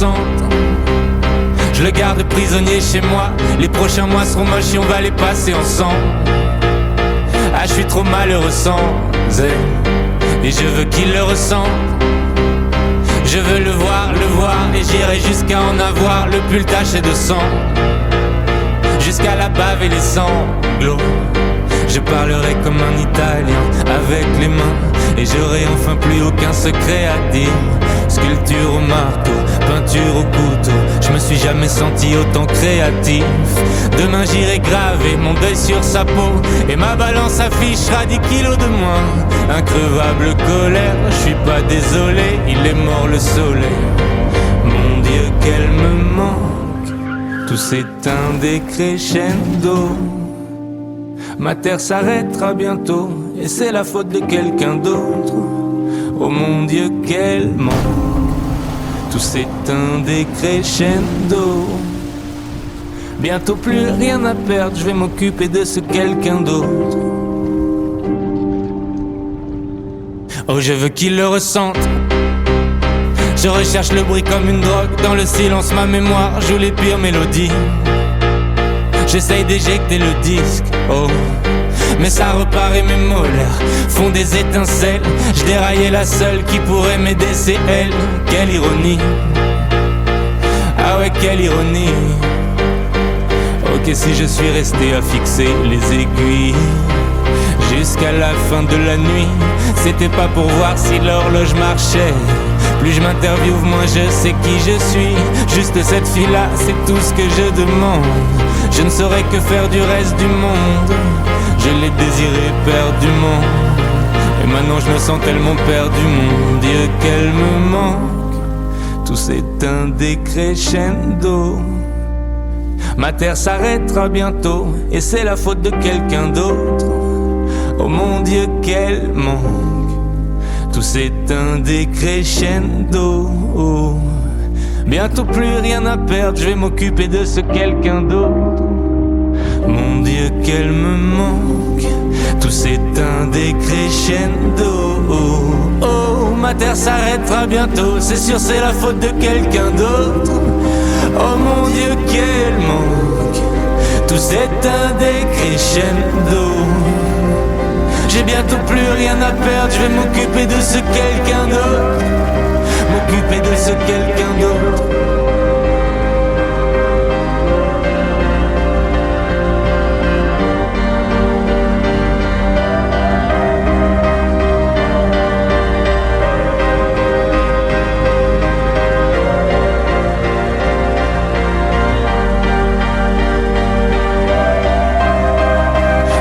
ressentent. Je le garde prisonnier chez moi. Les prochains mois seront moches et on va les passer ensemble. Ah, je suis trop malheureux sans elle, et je veux qu'il le ressente. Je veux le voir, et j'irai jusqu'à en avoir le pull taché de sang. Jusqu'à la bave et les sanglots. Je parlerai comme un Italien avec les mains, et j'aurai enfin plus aucun secret à dire. Sculpture au marteau, peinture au couteau, je me suis jamais senti autant créatif. Demain j'irai graver mon deuil sur sa peau, et ma balance affichera 10 kilos de moins. Increvable colère, je suis pas désolé, il est mort le soleil. Mon Dieu qu'elle me manque, tout s'éteint des crescendo. Ma terre s'arrêtera bientôt, et c'est la faute de quelqu'un d'autre. Oh mon Dieu qu'elle manque, tout s'éteint des crescendo. Bientôt plus rien à perdre, je vais m'occuper de ce quelqu'un d'autre. Oh je veux qu'il le ressente. Je recherche le bruit comme une drogue, dans le silence ma mémoire joue les pires mélodies. J'essaye d'éjecter le disque, oh, mais ça repart et mes molaires font des étincelles. Je déraillais la seule qui pourrait m'aider, c'est elle. Quelle ironie, ah ouais quelle ironie. Ok si je suis resté à fixer les aiguilles jusqu'à la fin de la nuit, c'était pas pour voir si l'horloge marchait. Plus je m'interviewe, moins je sais qui je suis. Juste cette fille-là, c'est tout ce que je demande. Je ne saurais que faire du reste du monde. Je l'ai désiré perdument, et maintenant je me sens tellement perdu. Mon Dieu qu'elle me manque, tout s'éteint des crescendo. Ma terre s'arrêtera bientôt, et c'est la faute de quelqu'un d'autre. Oh mon Dieu qu'elle manque, tout s'éteint des crescendo. Oh. Bientôt plus rien à perdre, je vais m'occuper de ce quelqu'un d'autre. Mon Dieu qu'elle me manque, tout s'éteint des crescendo. Oh, oh, ma terre s'arrêtera bientôt, c'est sûr c'est la faute de quelqu'un d'autre. Oh mon Dieu qu'elle manque, tout s'éteint des crescendo. J'ai bientôt plus rien à perdre, je vais m'occuper de ce quelqu'un d'autre. M'occuper de ce quelqu'un d'autre.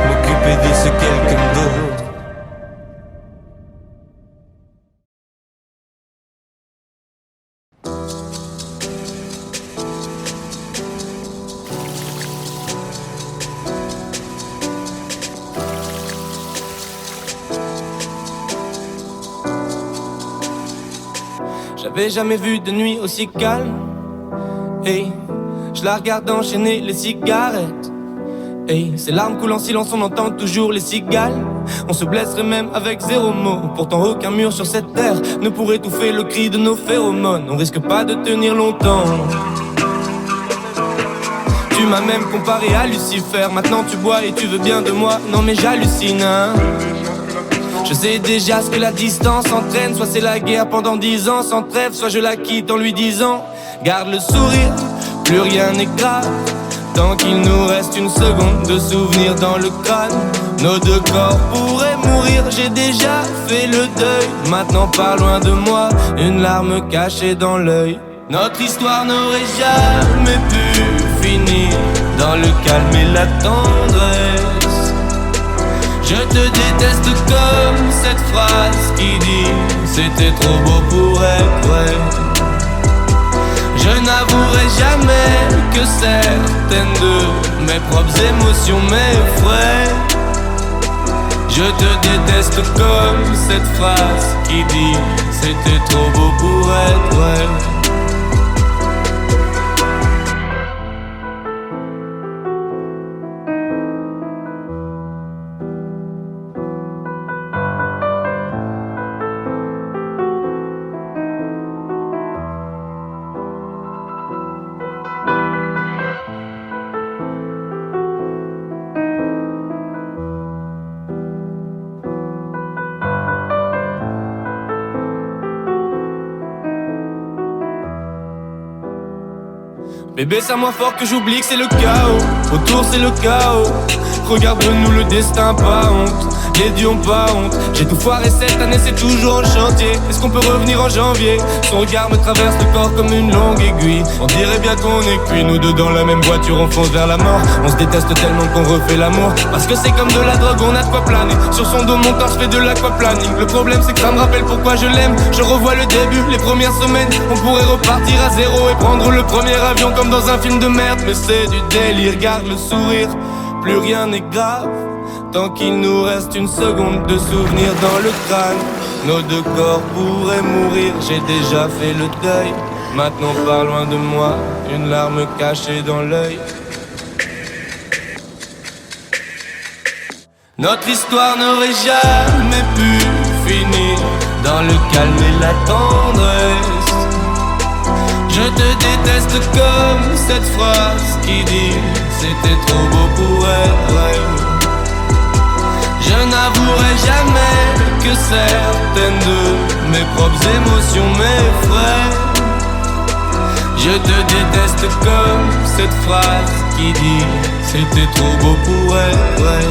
M'occuper de ce quelqu'un d'autre. J'avais jamais vu de nuit aussi calme. Hey, je la regarde enchaîner les cigarettes. Hey, ces larmes coulent en silence, on entend toujours les cigales. On se blesserait même avec zéro mot. Pourtant aucun mur sur cette terre ne pourrait étouffer le cri de nos phéromones. On risque pas de tenir longtemps. Tu m'as même comparé à Lucifer. Maintenant tu bois et tu veux bien de moi. Non mais j'hallucine, hein. Je sais déjà ce que la distance entraîne. Soit c'est la guerre pendant 10 ans sans trêve, soit je la quitte en lui disant garde le sourire, plus rien n'est grave. Tant qu'il nous reste une seconde de souvenir dans le crâne, nos deux corps pourraient mourir. J'ai déjà fait le deuil, maintenant pas loin de moi, une larme cachée dans l'œil. Notre histoire n'aurait jamais pu finir dans le calme et la tendresse. Je te déteste comme cette phrase qui dit c'était trop beau pour être vrai. Je n'avouerai jamais que certaines de mes propres émotions m'effraient. Je te déteste comme cette phrase qui dit c'était trop beau pour être vrai. Bébé, serre-moi fort que j'oublie que c'est le chaos. Autour c'est le chaos. Regarde-nous, le destin, pas honte. Les dieux ont pas honte. J'ai tout foiré cette année, c'est toujours en chantier. Est-ce qu'on peut revenir en janvier? Son regard me traverse le corps comme une longue aiguille. On dirait bien qu'on est cuits, nous deux dans la même voiture, on fonce vers la mort. On se déteste tellement qu'on refait l'amour. Parce que c'est comme de la drogue, on a de quoi planer. Sur son dos, mon corps, je fais de l'aquaplaning. Le problème c'est que ça me rappelle pourquoi je l'aime. Je revois le début, les premières semaines. On pourrait repartir à zéro et prendre le premier avion comme dans un film de merde. Mais c'est du délire, garde le sourire. Plus rien n'est grave, tant qu'il nous reste une seconde de souvenir dans le crâne. Nos deux corps pourraient mourir, j'ai déjà fait le deuil. Maintenant pas loin de moi, une larme cachée dans l'œil. Notre histoire n'aurait jamais pu finir dans le calme et la tendresse. Je te déteste comme cette phrase qui dit c'était trop beau pour être vrai. Je n'avouerai jamais que certaines de mes propres émotions m'effraient. Je te déteste comme cette phrase qui dit c'était trop beau pour être vrai.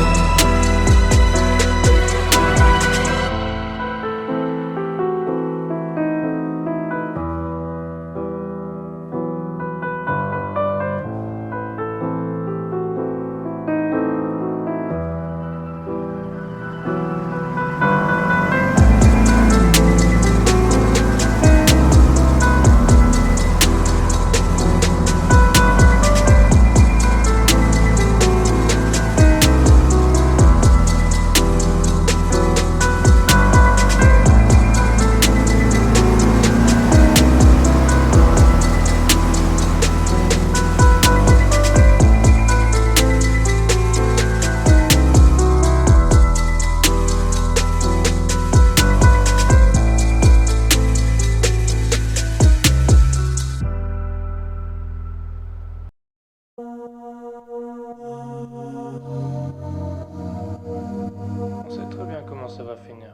On sait très bien comment ça va finir.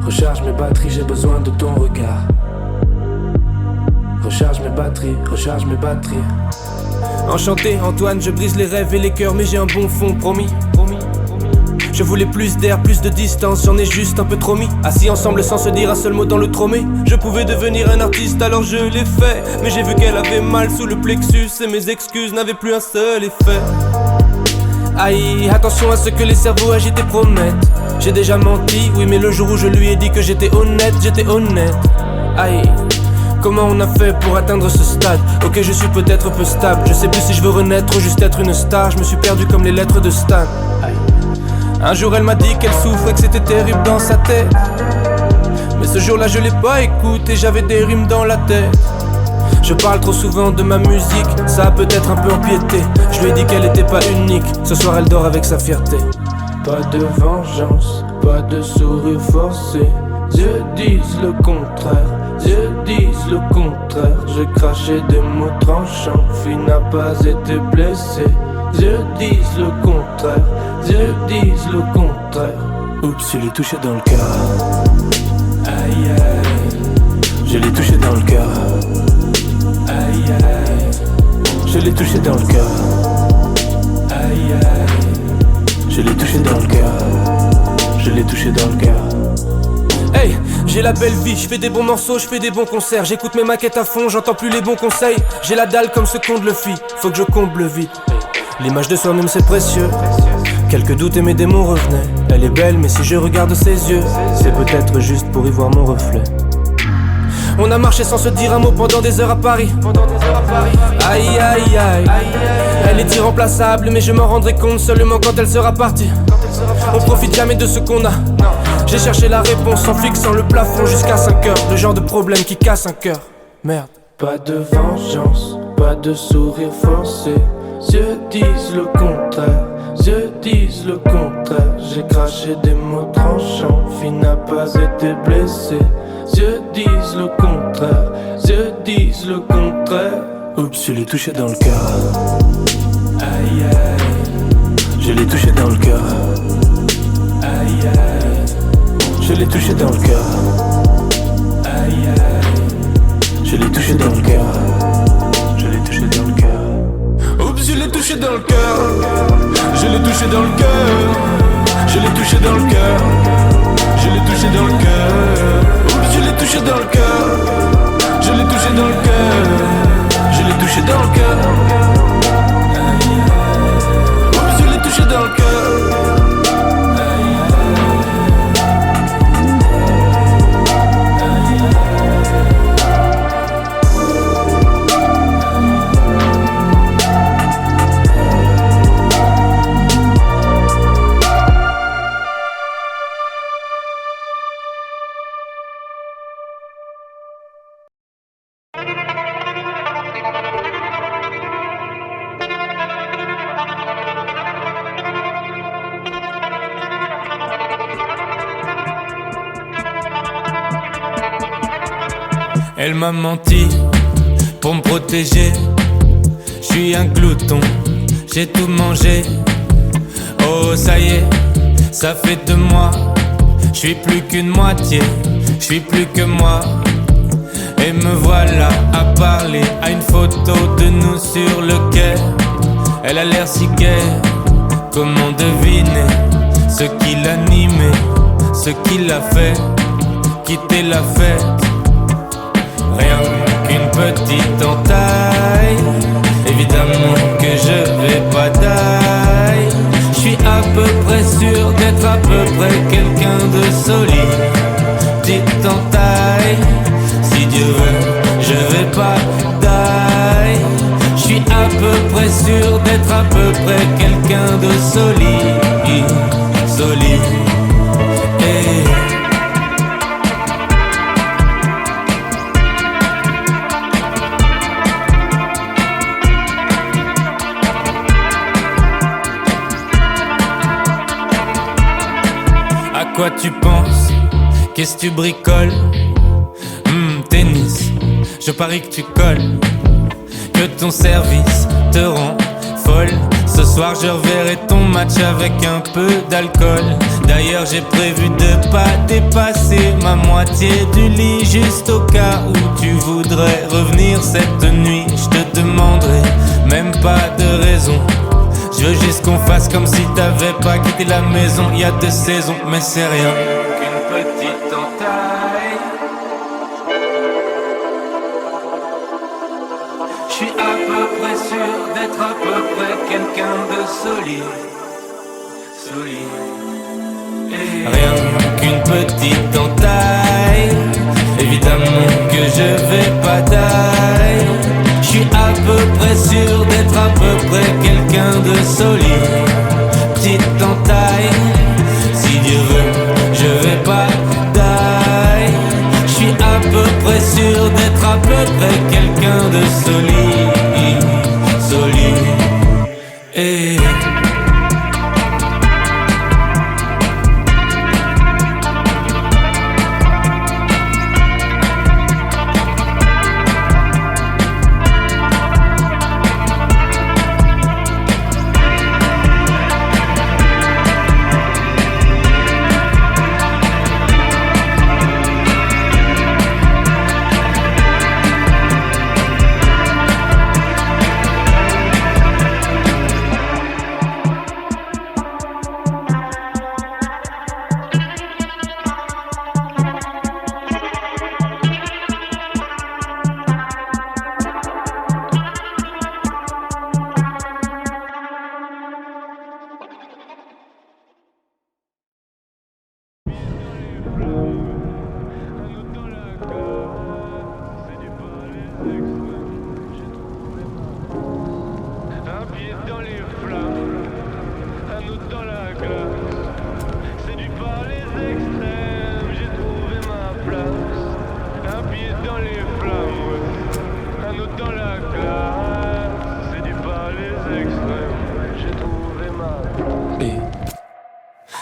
Recharge mes batteries, j'ai besoin de ton regard. Recharge mes batteries, recharge mes batteries. Enchanté Antoine, je brise les rêves et les cœurs, mais j'ai un bon fond, promis. Je voulais plus d'air, plus de distance, j'en ai juste un peu trop mis. Assis ensemble sans se dire un seul mot dans le tromé. Je pouvais devenir un artiste alors je l'ai fait. Mais j'ai vu qu'elle avait mal sous le plexus et mes excuses n'avaient plus un seul effet. Aïe, attention à ce que les cerveaux agités promettent. J'ai déjà menti, oui mais le jour où je lui ai dit que j'étais honnête, j'étais honnête. Aïe, comment on a fait pour atteindre ce stade? Ok, je suis peut-être peu stable, je sais plus si je veux renaître ou juste être une star. Je me suis perdu comme les lettres de Stan. Aïe. Un jour elle m'a dit qu'elle souffrait, que c'était terrible dans sa tête. Mais ce jour-là je l'ai pas écouté, j'avais des rimes dans la tête. Je parle trop souvent de ma musique, ça a peut-être un peu empiété. Je lui ai dit qu'elle était pas unique, ce soir elle dort avec sa fierté. Pas de vengeance, pas de sourire forcé. Dieu disent le contraire, Dieu disent le contraire. J'ai craché des mots tranchants, fille n'a pas été blessée. Dieu disent le contraire, Dieu disent le contraire. Oups, je l'ai touché dans le cœur. Aïe aïe, je l'ai touché dans le cœur. Aïe aïe, je l'ai touché dans le cœur. Aïe aïe, je l'ai touché dans le cœur. Je l'ai touché dans le cœur. Hey, j'ai la belle vie, je fais des bons morceaux, je fais des bons concerts. J'écoute mes maquettes à fond, j'entends plus les bons conseils. J'ai la dalle comme ce qu'on le fit, faut que je comble vite. L'image de soi-même c'est précieux. Quelques doutes et mes démons revenaient. Elle est belle mais si je regarde ses yeux, c'est peut-être juste pour y voir mon reflet. On a marché sans se dire un mot pendant des heures à Paris. Aïe aïe aïe, elle est irremplaçable mais je m'en rendrai compte seulement quand elle sera partie. On profite jamais de ce qu'on a. J'ai cherché la réponse en fixant le plafond jusqu'à 5 heures. Le genre de problème qui casse un cœur. Merde. Pas de vengeance, pas de sourire forcé. Dieu disent le contraire, Dieu disent le contraire. J'ai craché des mots tranchants, fille n'a pas été blessée. Dieu disent le contraire, Dieu disent le contraire. Oups, je l'ai touché dans le cœur. Aïe aïe, Je l'ai touché dans le cœur. Aïe aïe. Je l'ai touché dans le cœur. Aïe aïe. Je l'ai touché dans le cœur. Je l'ai touché dans le cœur. Oups, je l'ai touché dans le cœur. Je l'ai touché dans le cœur. Je l'ai touché dans le cœur. Je l'ai touché dans le cœur. Oups, je l'ai touché dans le cœur. Je l'ai touché dans le cœur. Je l'ai touché dans le cœur. Oups, je l'ai touché dans le cœur. Elle m'a menti pour me protéger. Je suis un glouton, j'ai tout mangé. Oh ça y est, ça fait de moi. Je suis plus qu'une moitié, je suis plus que moi. Et me voilà à parler à une photo de nous sur le quai. Elle a l'air si gaie, comment deviner ce qui l'animait, ce qui l'a fait quitter la fête. Rien qu'une petite entaille, évidemment que je vais pas taille. Je suis à peu près sûr d'être à peu près quelqu'un de solide. Petite entaille, si Dieu veut, je vais pas taille. Je suis à peu près sûr d'être à peu près quelqu'un de solide. Solide. Hey. À quoi tu penses? Qu'est-ce que tu bricoles? Tennis, je parie que tu colles. Que ton service te rend folle. Ce soir je reverrai ton match avec un peu d'alcool. D'ailleurs j'ai prévu de pas dépasser ma moitié du lit, juste au cas où tu voudrais revenir cette nuit. Je te demanderai même pas de raison. Je veux juste qu'on fasse comme si t'avais pas quitté la maison. Il y a 2 saisons, mais c'est rien qu'une petite entaille. Je suis à peu près sûr d'être à peu près quelqu'un de solide. Solide. Et rien qu'une petite entaille. Évidemment que je vais pas taille. Je suis à peu près sûr d'être à peu près quelqu'un de solide. Petite entaille, si Dieu veut, je vais pas taille. Je suis à peu près sûr d'être à peu près quelqu'un de solide. Solide. Et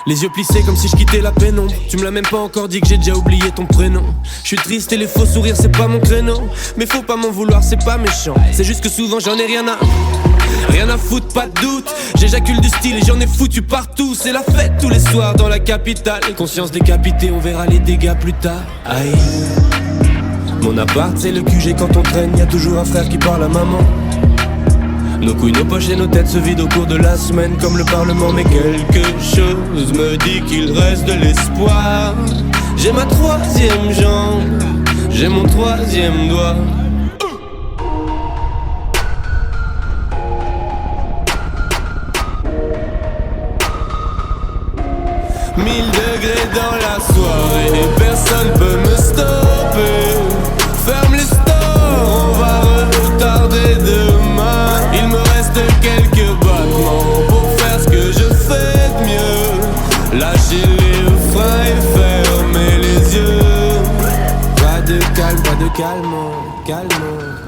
Les yeux plissés comme si je quittais la pénombre. Tu me l'as même pas encore dit que j'ai déjà oublié ton prénom. Je suis triste et les faux sourires c'est pas mon créneau. Mais faut pas m'en vouloir, c'est pas méchant. C'est juste que souvent j'en ai rien à foutre, pas de doute. J'éjacule du style et j'en ai foutu partout. C'est la fête tous les soirs dans la capitale. Conscience décapitée, on verra les dégâts plus tard. Aïe. Mon appart c'est le QG quand on traîne. Y'a toujours un frère qui parle à maman. Nos couilles, nos poches et nos têtes se vident au cours de la semaine comme le parlement. Mais quelque chose me dit qu'il reste de l'espoir. J'ai ma troisième jambe, j'ai mon troisième doigt. 1000 degrés dans la soirée et personne peut me stopper. Ferme les stores, on va retarder demain. Il me reste quelques battements pour faire ce que je fais de mieux. Lâcher les freins et fermer les yeux. Pas de calme, calme,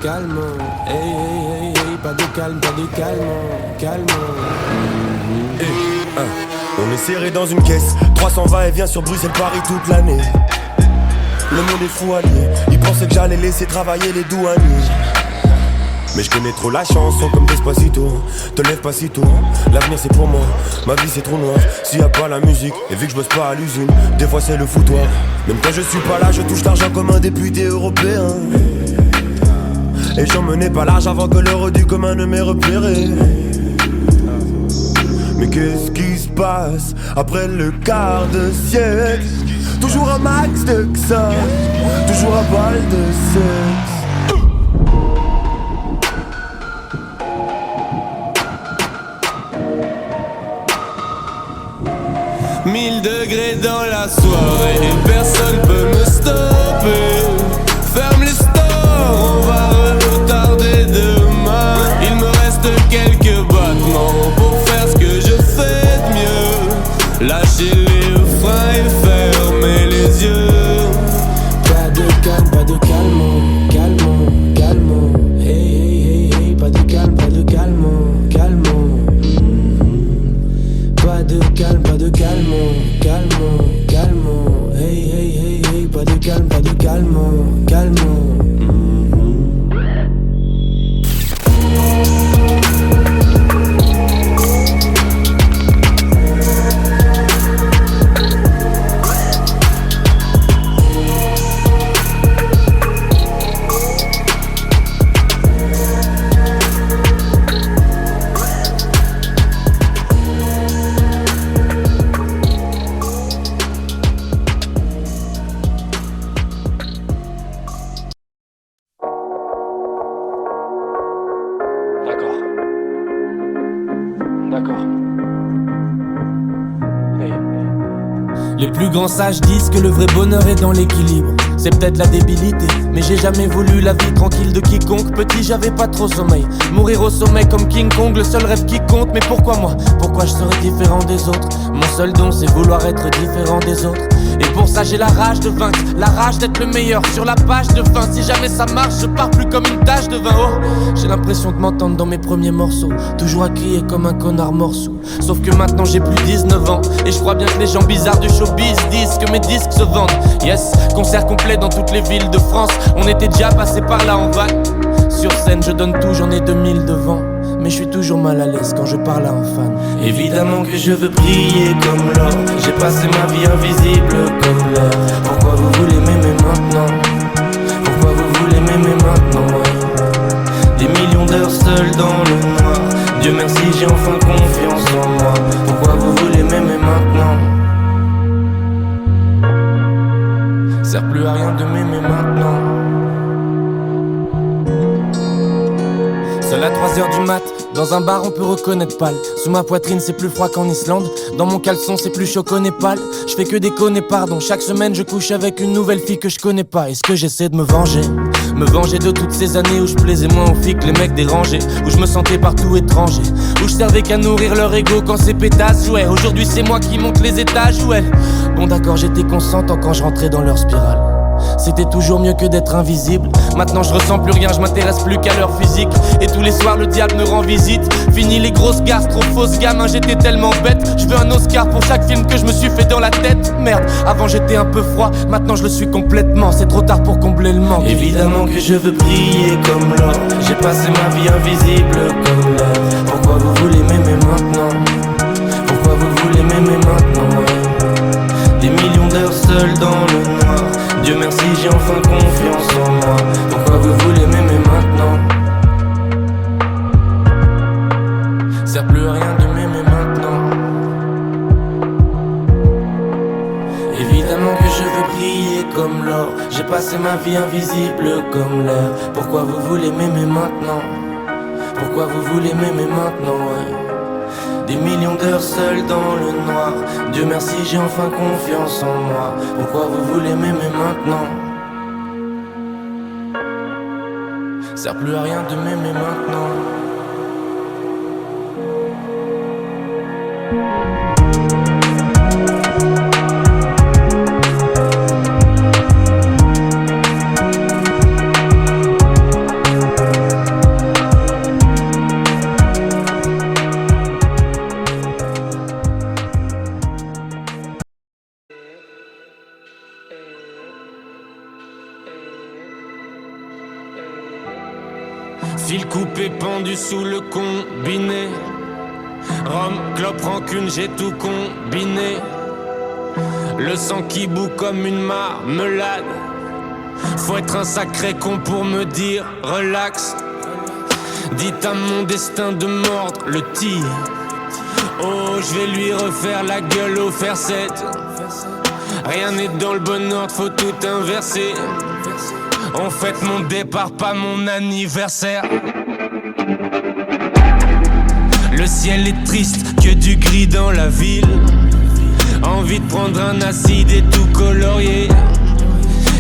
calme. Hey, hey, hey, hey, pas de calme, calme. Hey, on est serré dans une caisse, 320 et vient sur Bruxelles-Paris toute l'année. Le monde est fou allié, ils pensaient que j'allais laisser travailler les douaniers. Mais je connais trop la chanson comme Despacito. Te lève pas si tôt, l'avenir c'est pour moi. Ma vie c'est trop noir, s'il y a pas la musique. Et vu que je bosse pas à l'usine, des fois c'est le foutoir. Même quand je suis pas là, je touche l'argent comme un député européen. Et j'en menais pas large avant que l'heure du commun ne m'ait repéré. Mais qu'est-ce qui se passe après le quart de siècle? Toujours un max de ça, toujours un balle de sexe. 1000 degrés dans la soirée et personne peut me stopper. Ferme les stores, on va retarder demain. Il me reste quelques battements pour faire ce que je fais de mieux. Lâcher les freins et fermer les yeux. Pas de calme, calme. Hey, hey, hey, hey, pas de calme, calme. Pas de calme, calme. Hey, hey, hey, hey, pas de calme, calme. Les plus grands sages disent que le vrai bonheur est dans l'équilibre. C'est peut-être la débilité, mais j'ai jamais voulu la vie tranquille de quiconque. Petit j'avais pas trop sommeil, mourir au sommet comme King Kong, le seul rêve qui compte. Mais pourquoi moi? Pourquoi je serais différent des autres? Mon seul don c'est vouloir être différent des autres. Et pour ça j'ai la rage de vaincre, la rage d'être le meilleur sur la page de fin. Si jamais ça marche, je pars plus comme une tache de vin. Oh, j'ai l'impression de m'entendre dans mes premiers morceaux, toujours à crier comme un connard morceau. Sauf que maintenant j'ai plus 19 ans et je crois bien que les gens bizarres du showbiz disent que mes disques se vendent. Yes, concert complet dans toutes les villes de France. On était déjà passé par là en van. Sur scène je donne tout, j'en ai 2000 devant. Mais je suis toujours mal à l'aise quand je parle à un fan. Évidemment que je veux briller comme l'or. J'ai passé ma vie invisible comme l'or. Pourquoi vous voulez m'aimer maintenant? Pourquoi vous voulez m'aimer maintenant, ouais. Des millions d'heures seul dans le noir. Dieu merci j'ai enfin confiance en moi. Pourquoi vous voulez m'aimer maintenant? Sert plus à rien de m'aimer maintenant. Seul à 3h du mat, dans un bar on peut reconnaître pâle. Sous ma poitrine c'est plus froid qu'en Islande. Dans mon caleçon c'est plus chaud qu'au Népal. Je fais que déconner pardon. Chaque semaine je couche avec une nouvelle fille que je connais pas. Est-ce que j'essaie de me venger de toutes ces années où je plaisais moins aux filles que les mecs dérangés, où je me sentais partout étranger, où je servais qu'à nourrir leur ego quand ces pétasses jouaient. Aujourd'hui c'est moi qui monte les étages où elles. Bon d'accord j'étais consentant quand je rentrais dans leur spirale. c'était toujours mieux que d'être invisible. Maintenant je ressens plus rien, je m'intéresse plus qu'à leur physique. Et tous les soirs le diable me rend visite. Fini les grosses gares, trop fausses gamin, j'étais tellement bête. Je veux un Oscar pour chaque film que je me suis fait dans la tête. Merde, avant j'étais un peu froid, maintenant je le suis complètement. C'est trop tard pour combler le manque. Évidemment que je veux briller comme l'or. J'ai passé ma vie invisible comme l'or. Pourquoi vous voulez m'aimer maintenant? Pourquoi vous voulez m'aimer maintenant, ouais. Des millions d'heures seul dans le noir. Dieu merci j'ai enfin confiance en moi. Pourquoi vous voulez m'aimer maintenant? Sert plus à rien de m'aimer maintenant. Évidemment que je veux briller comme l'or. J'ai passé ma vie invisible comme l'air. Pourquoi vous voulez m'aimer maintenant? Pourquoi vous voulez m'aimer maintenant, ouais. Des millions d'heures seul dans le noir. Dieu merci j'ai enfin confiance en moi. Pourquoi vous voulez m'aimer maintenant? Sert plus à rien de m'aimer maintenant. Fil coupé pendu sous le combiné. Rhum, clope, rancune, j'ai tout combiné. Le sang qui bout comme une marmelade. Faut être un sacré con pour me dire relax. Dites à mon destin de mordre le tir. Oh, je vais lui refaire la gueule au fer 7. Rien n'est dans le bon ordre, faut tout inverser. On fête mon départ, pas mon anniversaire. Le ciel est triste, que du gris dans la ville. Envie de prendre un acide et tout colorier.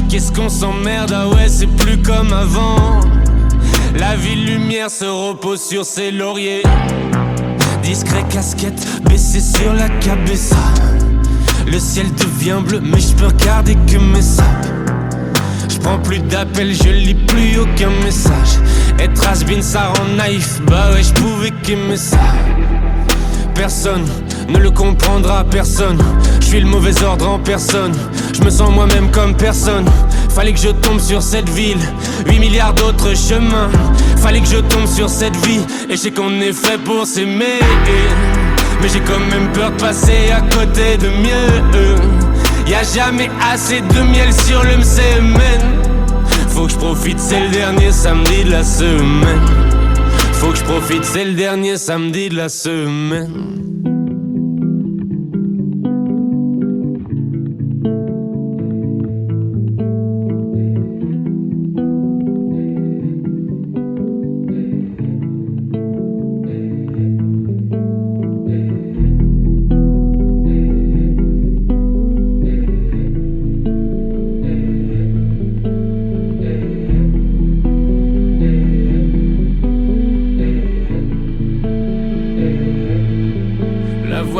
Qu'est-ce qu'on s'emmerde, ah ouais c'est plus comme avant. La ville lumière se repose sur ses lauriers. Discret casquette, baissée sur la cabeza. Le ciel devient bleu mais je peux regarder que mes sables. J'prends plus d'appels, je lis plus aucun message. Être has-been ça rend naïf, bah ouais j'pouvais qu'aimer ça. Personne ne le comprendra, personne. J'suis le mauvais ordre en personne. J'me sens moi-même comme personne. Fallait que je tombe sur cette ville, 8 milliards d'autres chemins. Fallait que je tombe sur cette vie, et je sais qu'on est fait pour s'aimer. Mais j'ai quand même peur de passer à côté de mieux. Y'a jamais assez de miel sur le semaine. Faut que je profite, c'est le dernier samedi de la semaine. Faut que je profite, c'est le dernier samedi de la semaine.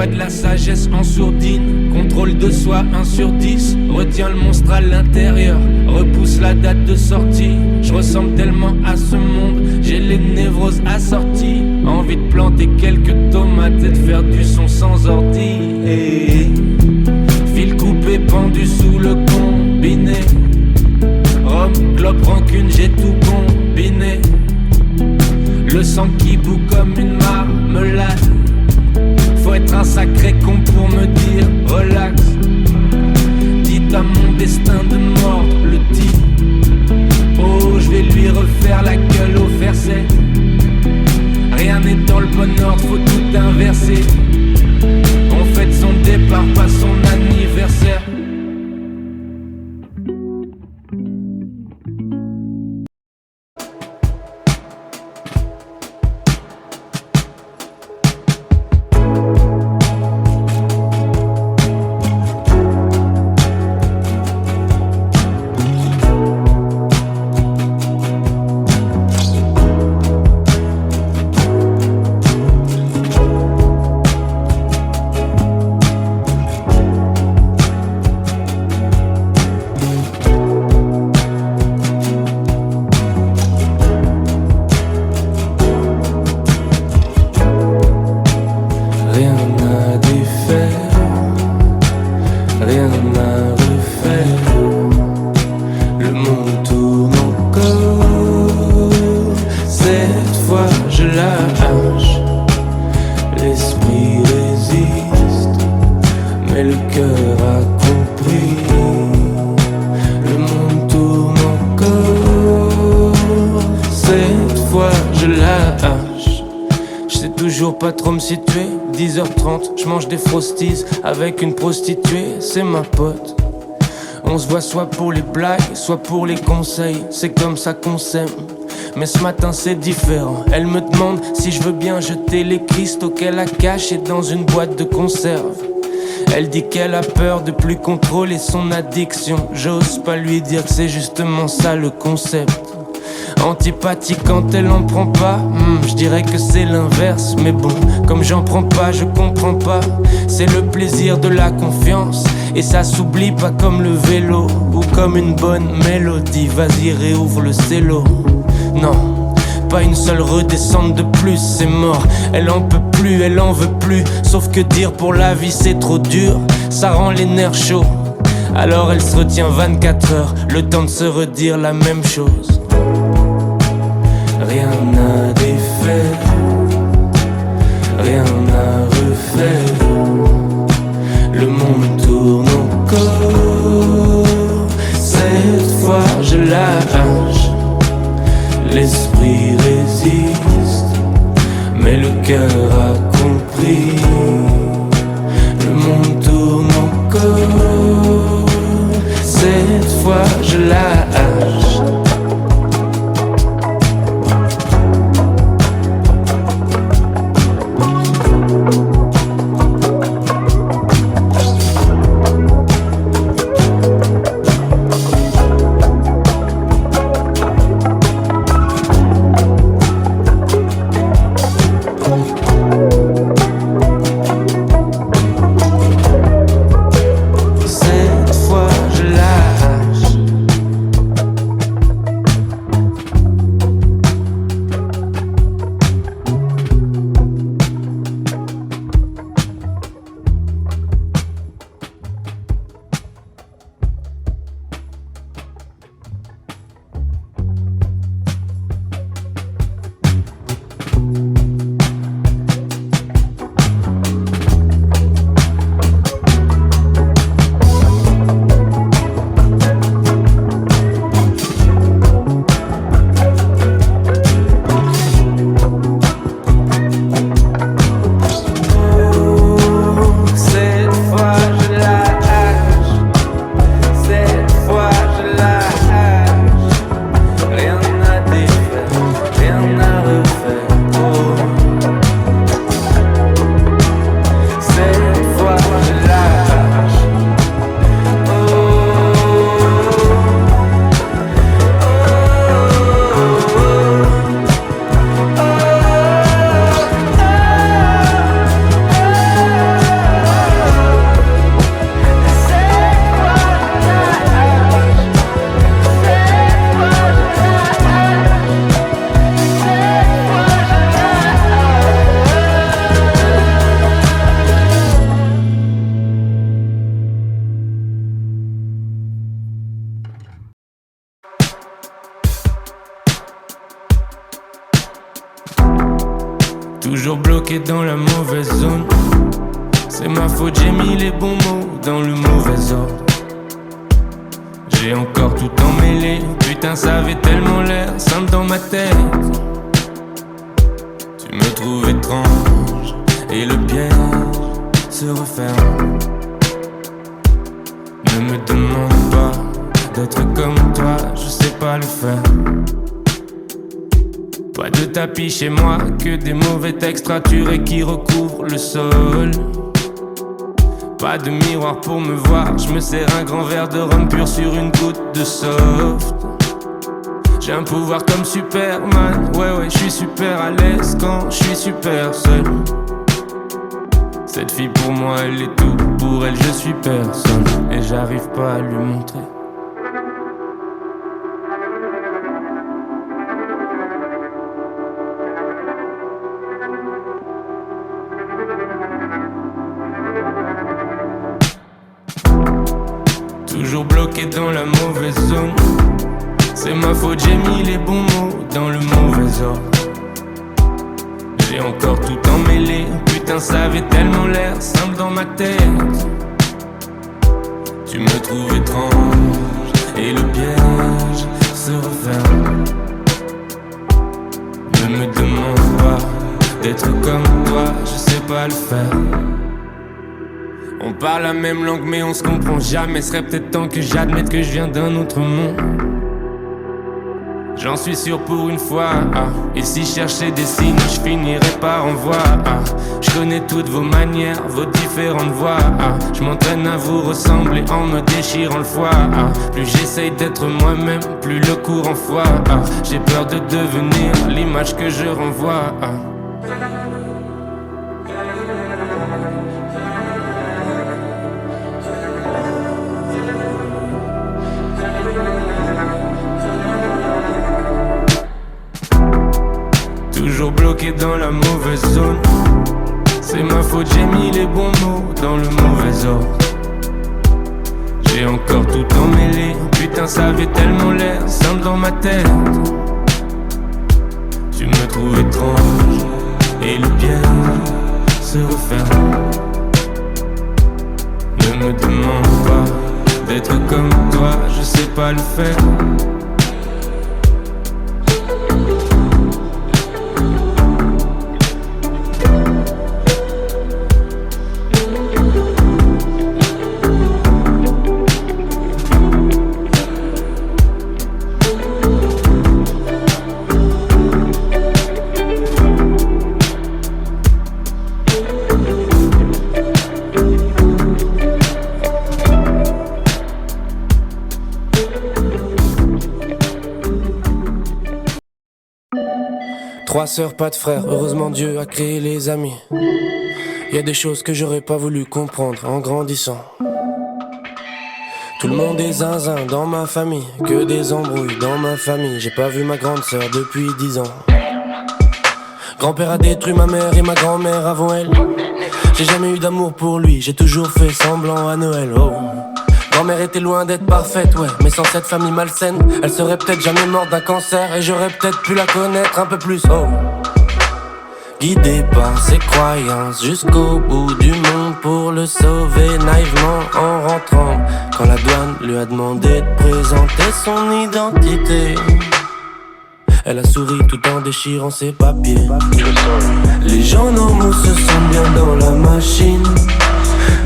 De la sagesse en sourdine, contrôle de soi 1 sur 10. Retiens le monstre à l'intérieur, repousse la date de sortie. Je ressemble tellement à ce monde, j'ai les névroses assorties. Envie de planter quelques tomates et de faire du son sans ordi. Fil coupé pendu sous le combiné. Rhum, clope, rancune, j'ai tout combiné. Le sang qui bout comme une marmelade. Faut être un sacré con pour me dire relax. Dites à mon destin de mordre le tir. Oh, je vais lui refaire la gueule au fer 7. Rien n'est dans le bon ordre, faut tout inverser. On fête son départ, pas son anniversaire. pas trop me situer. 10h30, je mange des frosties avec une prostituée, c'est ma pote. On se voit soit pour les blagues, soit pour les conseils. C'est comme ça qu'on s'aime. Mais ce matin c'est différent. Elle me demande si je veux bien jeter les cristaux qu'elle a cachés dans une boîte de conserve. Elle dit qu'elle a peur de plus contrôler son addiction. J'ose pas lui dire que c'est justement ça le concept. Antipathique quand elle en prend pas, je dirais que c'est l'inverse. Mais bon, comme j'en prends pas, je comprends pas. C'est le plaisir de la confiance. Et ça s'oublie pas comme le vélo ou comme une bonne mélodie. Vas-y réouvre le cello. Non, pas une seule redescente de plus, c'est mort. Elle en peut plus, elle en veut plus. Sauf que dire pour la vie c'est trop dur, ça rend les nerfs chauds. Alors elle se retient 24 heures, le temps de se redire la même chose. Rien à défaire, rien à refaire. Le monde tourne encore. Cette fois je lâche. L'esprit résiste, mais le cœur a compris. Le monde tourne encore. Cette fois je lâche. Toujours bloqué dans la mauvaise zone. C'est ma faute, j'ai mis les bons mots dans le mauvais ordre. J'ai encore tout emmêlé. Putain, ça avait tellement l'air simple dans ma tête. Tu me trouves étrange et le piège se referme. Ne me demande pas d'être comme toi, je sais pas le faire. Pas de tapis chez moi, que des mauvais textes raturés qui recouvrent le sol. Pas de miroir pour me voir, je me sers un grand verre de rhum pur sur une goutte de soft. J'ai un pouvoir comme Superman, ouais, je suis super à l'aise quand je suis super seul. Cette fille pour moi elle est tout, pour elle je suis personne. Et j'arrive pas à lui montrer. Toujours bloqué dans la mauvaise zone. C'est ma faute, j'ai mis les bons mots dans le mauvais ordre. J'ai encore tout emmêlé. Putain, ça avait tellement l'air simple dans ma tête. Tu me trouves étrange et le piège se referme. Ne me demande pas d'être comme toi, je sais pas le faire. On parle la même langue mais on se comprend jamais. Serait peut-être temps que j'admette que je viens d'un autre monde. J'en suis sûr pour une fois, et si je cherchais des signes, je finirais par en voir. Je connais toutes vos manières, vos différentes voix. Je m'entraîne à vous ressembler en me déchirant le foie. Plus j'essaye d'être moi-même, plus le cours en foi. J'ai peur de devenir l'image que je renvoie. Toujours bloqué dans la mauvaise zone. C'est ma faute, j'ai mis les bons mots dans le mauvais ordre. J'ai encore tout emmêlé. Putain, ça avait tellement l'air simple dans ma tête. Tu me trouves étrange et le piège se referme. Ne me demande pas d'être comme toi, je sais pas le faire. Trois sœurs, pas de frères, heureusement Dieu a créé les amis. Y a des choses que j'aurais pas voulu comprendre en grandissant. Tout le monde est zinzin dans ma famille, que des embrouilles dans ma famille. J'ai pas vu ma grande sœur depuis 10 ans. Grand-père a détruit ma mère et ma grand-mère avant elle. J'ai jamais eu d'amour pour lui, j'ai toujours fait semblant à Noël. Oh. Grand-mère était loin d'être parfaite, ouais, mais sans cette famille malsaine, elle serait peut-être jamais morte d'un cancer et j'aurais peut-être pu la connaître un peu plus, oh. Guidé par ses croyances jusqu'au bout du monde pour le sauver naïvement en rentrant. Quand la douane lui a demandé de présenter son identité, elle a souri tout en déchirant ses papiers. Les gens normaux se sentent bien dans la machine.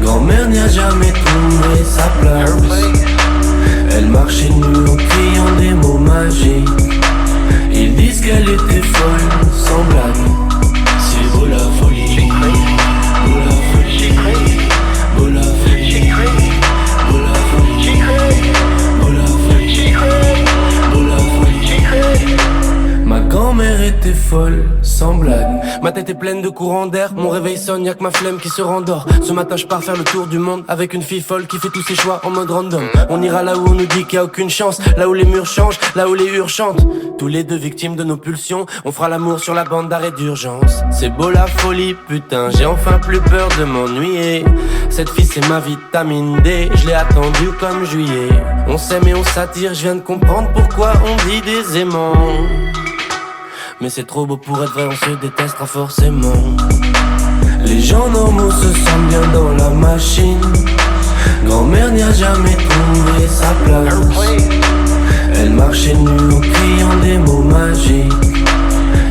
Grand-mère n'y a jamais trouvé sa place. Elle marchait nue en criant des mots magiques. Ils disent qu'elle était folle, sans blague. C'est beau la folie, beau la folie, beau la folie, beau la folie, beau la folie, beau la folie. Ma grand-mère était folle, sans blague. Ma tête est pleine de courants d'air, mon réveil sonne, y'a que ma flemme qui se rendort. Ce matin je pars faire le tour du monde avec une fille folle qui fait tous ses choix en mode random. On ira là où on nous dit qu'il y a aucune chance, là où les murs changent, là où les hurles chantent. Tous les deux victimes de nos pulsions, on fera l'amour sur la bande d'arrêt d'urgence. C'est beau la folie, putain, j'ai enfin plus peur de m'ennuyer. Cette fille c'est ma vitamine D, je l'ai attendue comme juillet. On s'aime et on s'attire, je viens de comprendre pourquoi on dit des aimants. Mais c'est trop beau pour être vrai, on se détestera forcément. Les gens normaux se sentent bien dans la machine. Grand-mère n'y a jamais trouvé sa place. Elle marchait nue en criant des mots magiques.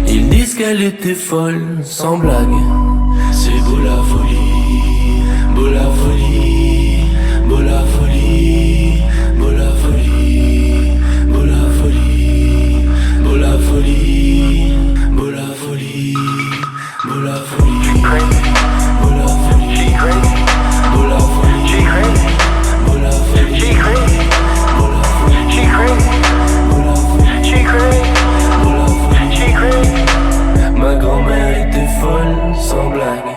Ils disent qu'elle était folle, sans blague. C'est beau la folie, beau la folie, beau la folie, beau la folie, beau la folie, beau la folie, beau la folie, beau la folie, beau la folie, beau la folie, beau la folie, beau la folie, beau la folie. Ma grand-mère était folle, sans blague.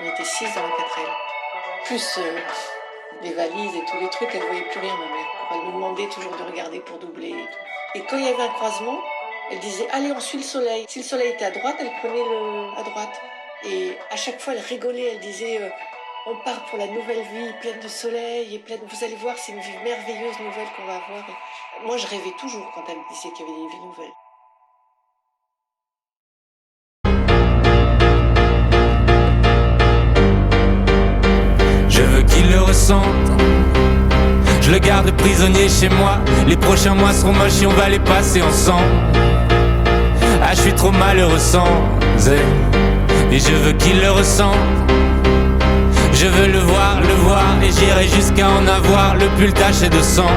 On était 6 dans la 4L. Plus les valises et tous les trucs, elle voyait plus rien, ma mère. Elle nous demandait toujours de regarder pour doubler et tout. Et quand il y avait un croisement, elle disait « Allez, on suit le soleil ». Si le soleil était à droite, elle prenait le à droite. Et à chaque fois, elle rigolait, elle disait on part pour la nouvelle vie, pleine de soleil et pleine. Vous allez voir, c'est une vie merveilleuse nouvelle qu'on va avoir. Et moi, je rêvais toujours quand elle me disait qu'il y avait des vies nouvelles. Je veux qu'ils le ressentent. Je le garde prisonnier chez moi. Les prochains mois seront moches et on va les passer ensemble. Ah, je suis trop malheureux sans elle, et je veux qu'il le ressente. Je veux le voir, et j'irai jusqu'à en avoir le pull taché de sang,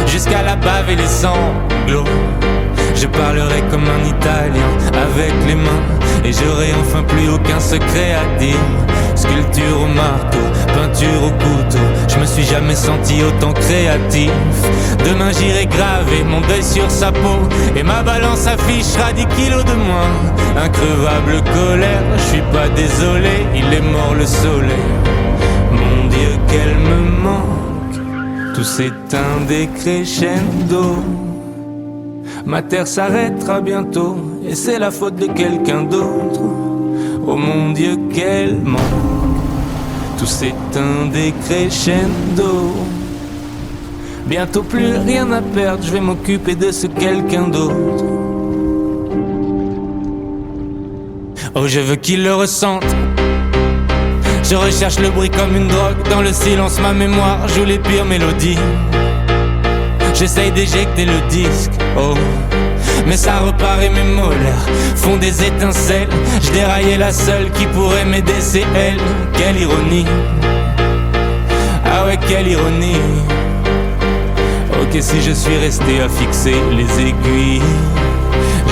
jusqu'à la bave et les sanglots. Je parlerai comme un Italien avec les mains, et j'aurai enfin plus aucun secret à dire. Sculpture au marteau, peinture au couteau, je me suis jamais senti autant créatif. Demain j'irai graver mon deuil sur sa peau, et ma balance affichera 10 kilos de moins. Increvable colère, je suis pas désolé, il est mort le soleil. Mon Dieu qu'elle me manque, tout s'éteint des crescendo. Ma terre s'arrêtera bientôt, et c'est la faute de quelqu'un d'autre. Oh mon Dieu qu'elle manque, tout s'éteint des crescendo. Bientôt plus rien à perdre, je vais m'occuper de ce quelqu'un d'autre. Oh je veux qu'il le ressente. Je recherche le bruit comme une drogue, dans le silence ma mémoire joue les pires mélodies. J'essaye d'éjecter le disque, oh, mais ça repart et mes molaires font des étincelles. Je déraillais la seule qui pourrait m'aider, c'est elle. Quelle ironie, ah ouais quelle ironie. Ok si je suis resté à fixer les aiguilles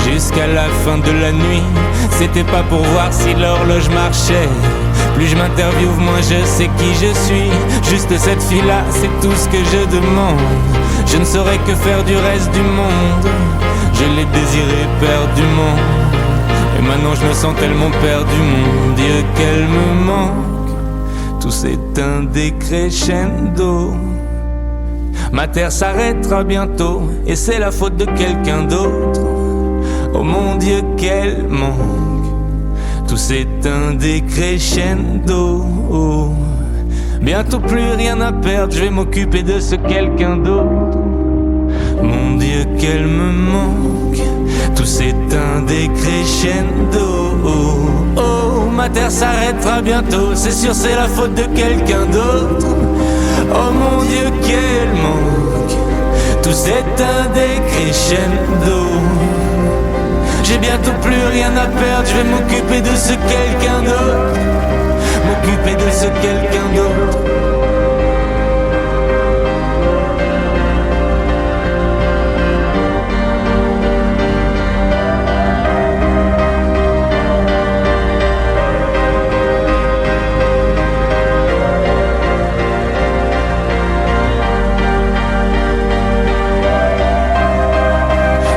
jusqu'à la fin de la nuit, c'était pas pour voir si l'horloge marchait. Plus je m'interviewe, moins je sais qui je suis. Juste cette fille-là, c'est tout ce que je demande. Je ne saurais que faire du reste du monde. Je l'ai désiré perdument, et maintenant je me sens tellement perdu. Mon Dieu qu'elle me manque, tout s'éteint des crescendo. Ma terre s'arrêtera bientôt, et c'est la faute de quelqu'un d'autre. Oh mon Dieu qu'elle manque, tout s'éteint des crescendo. Oh. Bientôt plus rien à perdre, je vais m'occuper de ce quelqu'un d'autre. Mon Dieu qu'elle me manque, tout s'éteint des crescendo. Oh, oh, ma terre s'arrêtera bientôt, c'est sûr c'est la faute de quelqu'un d'autre. Oh mon Dieu qu'elle manque, tout s'éteint des crescendo. J'ai bientôt plus rien à perdre, je vais m'occuper de ce quelqu'un d'autre. M'occuper de ce quelqu'un d'autre.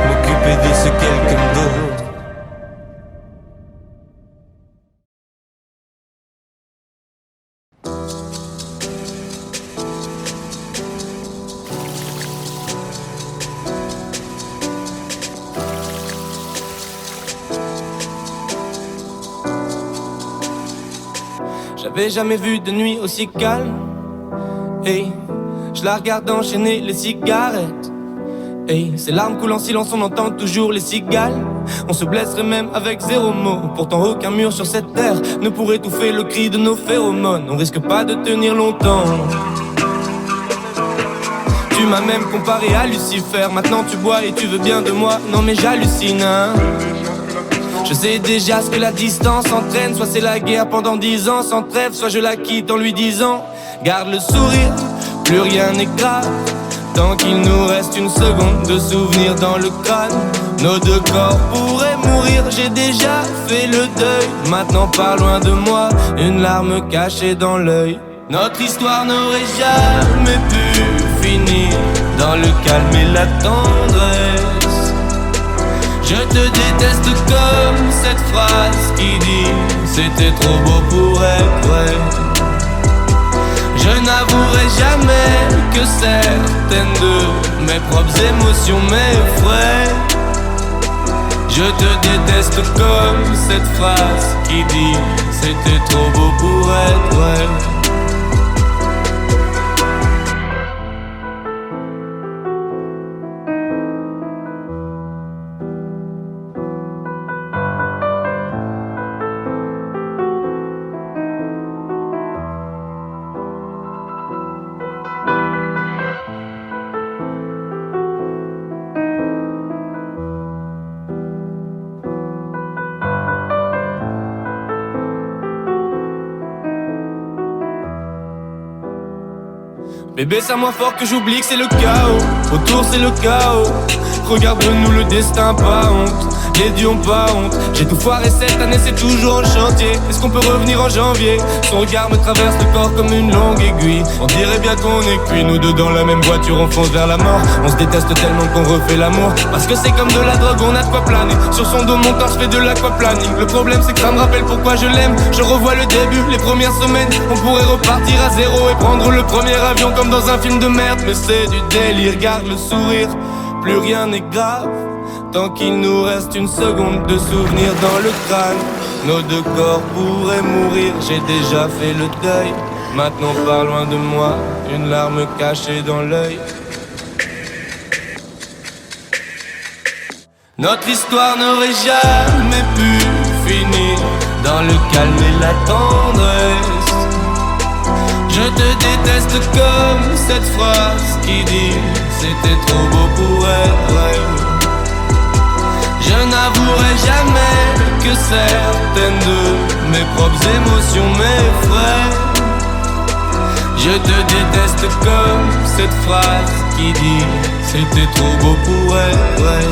M'occuper de ce quelqu'un d'autre. J'avais jamais vu de nuit aussi calme. Hey, je la regarde enchaîner les cigarettes. Hey, ses larmes coulent en silence, on entend toujours les cigales. On se blesserait même avec zéro mot. Pourtant aucun mur sur cette terre ne pourrait étouffer le cri de nos phéromones. On risque pas de tenir longtemps. Tu m'as même comparé à Lucifer. Maintenant tu bois et tu veux bien de moi. Non mais j'hallucine, hein. Je sais déjà ce que la distance entraîne. Soit c'est la guerre pendant 10 ans sans trêve, soit je la quitte en lui disant garde le sourire, plus rien n'est grave. Tant qu'il nous reste une seconde de souvenir dans le crâne, nos deux corps pourraient mourir. J'ai déjà fait le deuil, maintenant pas loin de moi, une larme cachée dans l'œil. Notre histoire n'aurait jamais pu finir dans le calme et la tendresse. Je te déteste comme cette phrase qui dit c'était trop beau pour être vrai. Je n'avouerai jamais que certaines de mes propres émotions m'effraient. Je te déteste comme cette phrase qui dit c'était trop beau pour être vrai. Bébé, c'est à moi fort que j'oublie que c'est le chaos. Autour c'est le chaos. Regarde-nous, le destin, pas honte. Les dieux ont pas honte. J'ai tout foiré cette année, c'est toujours en chantier. Est-ce qu'on peut revenir en janvier? Son regard me traverse le corps comme une longue aiguille. On dirait bien qu'on est cuits, nous deux dans la même voiture, on fonce vers la mort. On se déteste tellement qu'on refait l'amour. Parce que c'est comme de la drogue, on a de quoi planer. Sur son dos, mon corps, je fais de l'aquaplaning. Le problème c'est que ça me rappelle pourquoi je l'aime. Je revois le début, les premières semaines. On pourrait repartir à zéro et prendre le premier avion comme dans un film de merde. Mais c'est du délire, garde le sourire. Plus rien n'est grave tant qu'il nous reste une seconde de souvenir dans le crâne. Nos deux corps pourraient mourir, j'ai déjà fait le deuil. Maintenant pars loin de moi, une larme cachée dans l'œil. Notre histoire n'aurait jamais pu finir dans le calme et la tendresse. Je te déteste comme cette phrase qui dit c'était trop beau pour être vrai. Je n'avouerai jamais que certaines de mes propres émotions m'effraient. Je te déteste comme cette phrase qui dit c'était trop beau pour être vrai.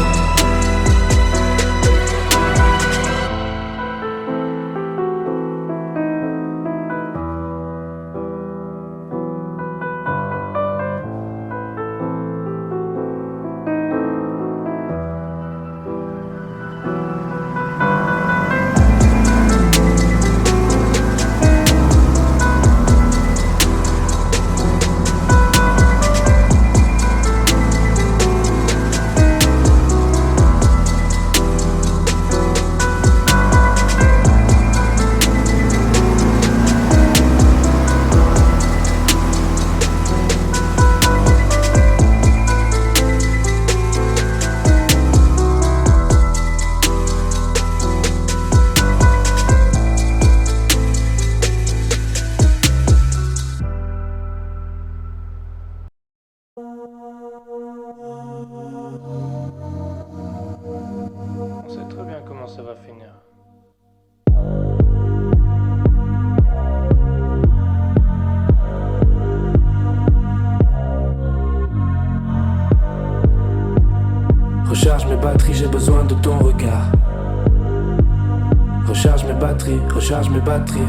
Ça va finir. Recharge mes batteries, j'ai besoin de ton regard. Recharge mes batteries, recharge mes batteries.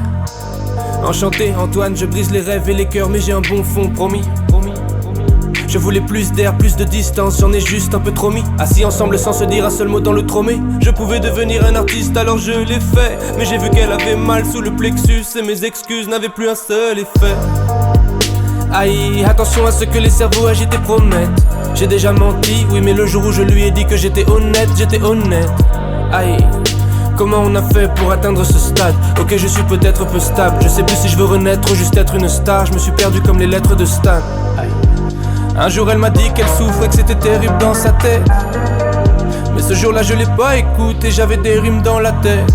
Enchanté Antoine, je brise les rêves et les cœurs, mais j'ai un bon fond, promis. Je voulais plus d'air, plus de distance, j'en ai juste un peu trop mis. Assis ensemble sans se dire un seul mot dans le tromé. Je pouvais devenir un artiste alors je l'ai fait. Mais j'ai vu qu'elle avait mal sous le plexus et mes excuses n'avaient plus un seul effet. Aïe, attention à ce que les cerveaux agités promettent. J'ai déjà menti, oui mais le jour où je lui ai dit que j'étais honnête, j'étais honnête. Aïe, comment on a fait pour atteindre ce stade? Ok, je suis peut-être peu stable, je sais plus si je veux renaître ou juste être une star. Je me suis perdu comme les lettres de Stan. Aïe. Un jour elle m'a dit qu'elle souffrait, que c'était terrible dans sa tête. Mais ce jour-là je l'ai pas écouté, j'avais des rimes dans la tête.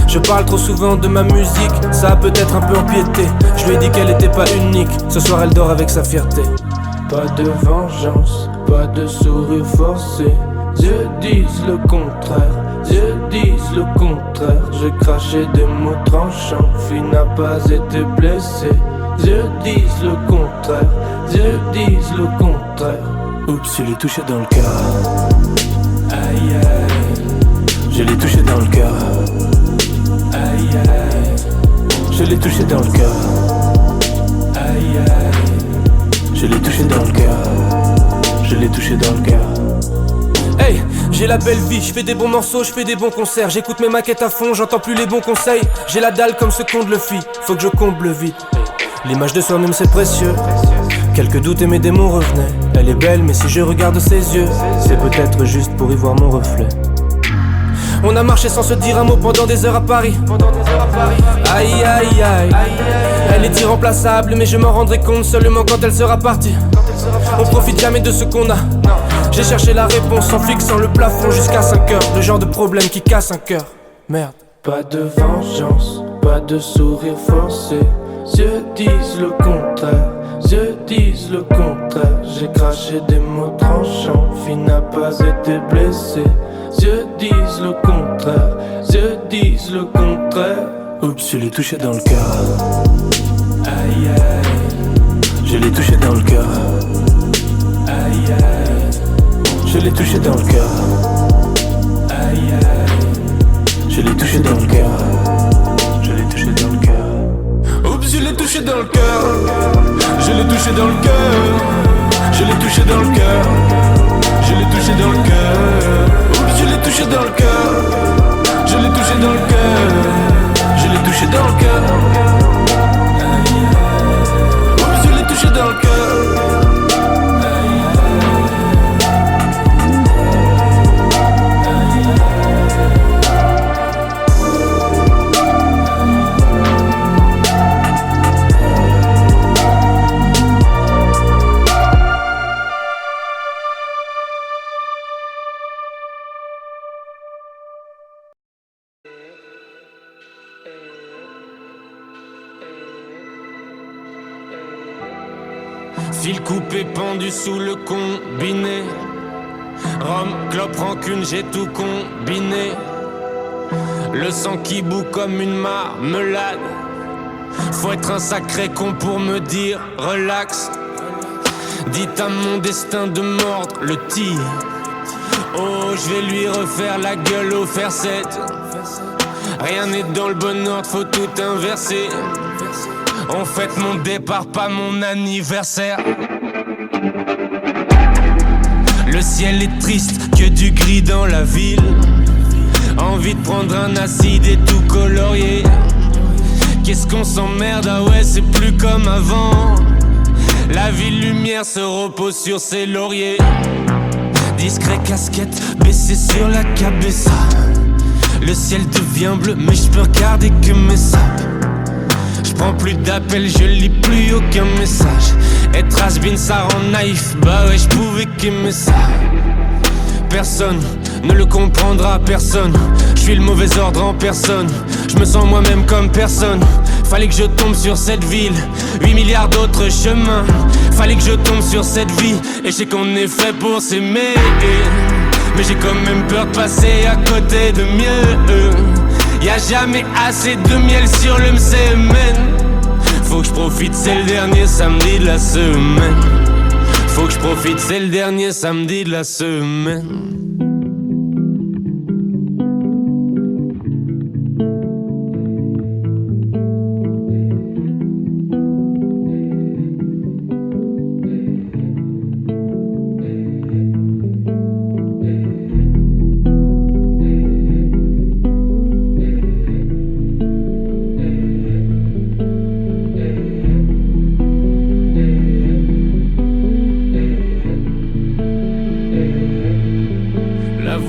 Je parle trop souvent de ma musique, ça a peut-être un peu empiété. Je lui ai dit qu'elle était pas unique, ce soir elle dort avec sa fierté. Pas de vengeance, pas de sourire forcé. Dieu disent le contraire, Dieu disent le contraire. J'ai craché des mots tranchants, fille n'a pas été blessée. Dieu disent le contraire, Dieu disent le contraire. Oups, je l'ai touché dans le cœur. Aïe aïe, je l'ai touché dans le cœur. Aïe aïe, je l'ai touché dans le cœur. Aïe aïe, je l'ai touché dans le cœur. Je l'ai touché dans le cœur. Hey, j'ai la belle vie, je fais des bons morceaux, je fais des bons concerts. J'écoute mes maquettes à fond, j'entends plus les bons conseils. J'ai la dalle comme ce qu'on le fit, faut que je comble vite. L'image de soi-même c'est précieux. Quelques doutes et mes démons revenaient. Elle est belle mais si je regarde ses yeux, c'est peut-être juste pour y voir mon reflet. On a marché sans se dire un mot pendant des heures à Paris. Aïe aïe aïe, elle est irremplaçable mais je m'en rendrai compte seulement quand elle sera partie. On profite jamais de ce qu'on a. J'ai cherché la réponse en fixant le plafond jusqu'à 5 heures. Le genre de problème qui casse un cœur. Merde. Pas de vengeance, pas de sourire forcé. Dieu disent le contraire, Dieu disent le contraire. J'ai craché des mots tranchants, fille n'a pas été blessée. Dieu disent le contraire, Dieu disent le contraire. Oups, je l'ai touché dans le cœur. Aïe aïe, je l'ai touché dans le l'ai touché dans le cœur. Je l'ai touché dans le cœur. Je l'ai touché dans le cœur. Je l'ai touché dans le cœur. Oups, je l'ai touché dans le cœur. Je l'ai touché dans le cœur. Je l'ai touché dans le cœur. Oups, je l'ai touché dans le cœur. Fil coupé pendu sous le combiné. Rhum, clope, rancune, j'ai tout combiné. Le sang qui bout comme une marmelade. Faut être un sacré con pour me dire relax. Dites à mon destin de mordre le tir. Oh, je vais lui refaire la gueule au fer 7. Rien n'est dans le bon ordre, faut tout inverser. On fête mon départ, pas mon anniversaire. Le ciel est triste, que du gris dans la ville. Envie de prendre un acide et tout colorier. Qu'est-ce qu'on s'emmerde, ah ouais c'est plus comme avant. La ville lumière se repose sur ses lauriers. Discret casquette, baissée sur la cabeza. Le ciel devient bleu mais je peux regarder que mes sables. J'prends plus d'appels, je lis plus aucun message. Être has-been ça rend naïf, bah ouais j'pouvais qu'aimer ça. Personne ne le comprendra, personne. J'suis le mauvais ordre en personne. J'me sens moi-même comme personne. Fallait que je tombe sur cette ville, 8 milliards d'autres chemins. Fallait que je tombe sur cette vie, et je sais qu'on est fait pour s'aimer. Mais j'ai quand même peur de passer à côté de mieux. Y'a jamais assez de miel sur le semaine. Faut que je profite, c'est le dernier samedi de la semaine. Faut que je profite, c'est le dernier samedi de la semaine.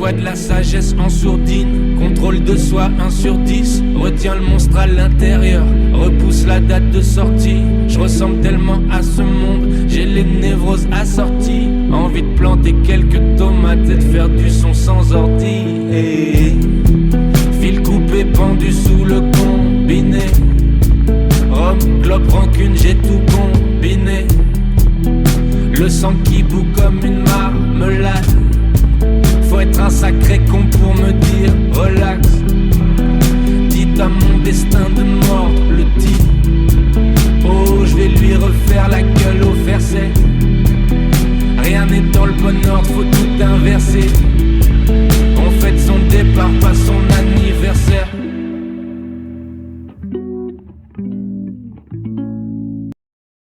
De la sagesse en sourdine, contrôle de soi 1 sur 10. Retiens le monstre à l'intérieur, repousse la date de sortie. Je ressemble tellement à ce monde, j'ai les névroses assorties. Envie de planter quelques tomates et de faire du son sans ordi. Fil coupé pendu sous le combiné. Rhum, clope, rancune, j'ai tout combiné. Le sang qui bout comme une marmelade. Faut être un sacré con pour me dire relax. Dites à mon destin de mordre le tir. Oh, je vais lui refaire la gueule au fer 7. Rien n'est dans le bon ordre, faut tout inverser. On fête son départ, pas